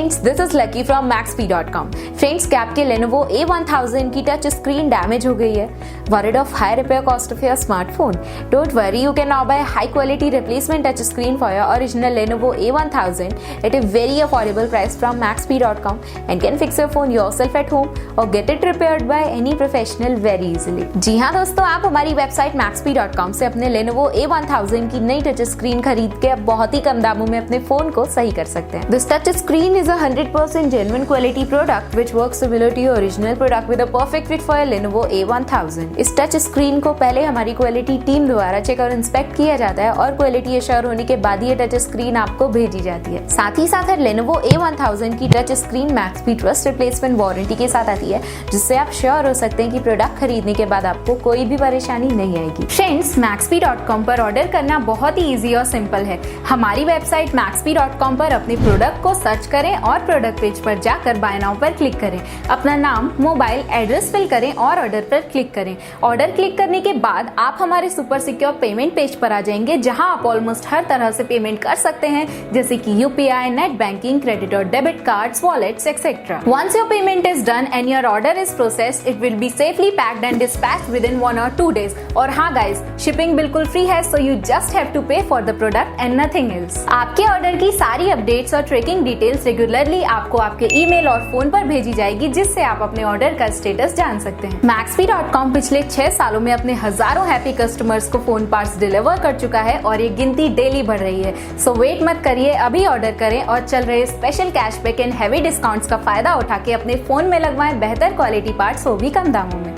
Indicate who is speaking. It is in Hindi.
Speaker 1: Friends, this is lucky from Maxbhi.com। Friends, क्या आपके Lenovo A1000 की टच स्क्रीन डैमेज हो गई है? Worried of high repair cost of your smartphone? Don't worry, you can now buy high quality replacement touch screen for your original Lenovo A1000 at a very affordable price from Maxbhi.com and can fix your phone yourself at home or get it repaired by any professional very easily। जी हाँ दोस्तों, आप हमारी वेबसाइट Maxbhi.com से अपने Lenovo A1000 की नई टच स्क्रीन खरीद के अब बहुत ही कम दामों में अपने फोन को सही कर सकते हैं। This touch screen is a 100% genuine quality product which works similar to your original product with a perfect fit for your Lenovo A1000। इस टच स्क्रीन को पहले हमारी क्वालिटी टीम द्वारा चेक और इंस्पेक्ट किया जाता है और क्वालिटी एश्योर होने के बाद ये टच स्क्रीन आपको भेजी जाती है। साथ ही साथ Lenovo A1000 की touch screen Maxbhi trust replacement warranty के साथ आती है, जिससे आप श्योर हो सकते हैं कि प्रोडक्ट खरीदने के बाद आपको कोई भी परेशानी नहीं आएगी। फ्रेंड्स, Maxbhi.com पर ऑर्डर करना बहुत ही इजी और सिंपल है। हमारी वेबसाइट Maxbhi.com पर अपने प्रोडक्ट को सर्च करें और प्रोडक्ट पेज पर जाकर बाय नाउ पर क्लिक करें। अपना नाम, मोबाइल, एड्रेस फिल करें और ऑर्डर पर क्लिक करें। ऑर्डर क्लिक करने के बाद आप हमारे सुपर सिक्योर पेमेंट पेज पर आ जाएंगे, जहां आप ऑलमोस्ट हर तरह से पेमेंट कर सकते हैं, जैसे कि यूपीआई, नेट बैंकिंग, क्रेडिट और debit cards, wallets etcetera. Once your payment is done and your order is processed, it will be safely packed and dispatched within 1 or 2 days। और हाँ गाइस, शिपिंग बिल्कुल फ्री है, so you just have to pay for the product and nothing else। आपके ऑर्डर की सारी अपडेट्स और ट्रैकिंग डिटेल्स रेगुलरली आपको आपके ईमेल और फोन पर भेजी जाएगी, जिससे आप अपने ऑर्डर का स्टेटस जान सकते हैं। Maxbhi.com पिछले 6 सालों में अपने हजारों हैप्पी कस्टमर्स को फोन पार्ट्स डिलीवर कर चुका है और ये गिनती डेली बढ़ रही है। सो वेट मत करिए, अभी ऑर्डर करें और चल रहे special cashback and heavy discounts का फायदा उठा के अपने फोन में लगवाएं बेहतर क्वालिटी पार्ट्स, वो भी कम दामों में।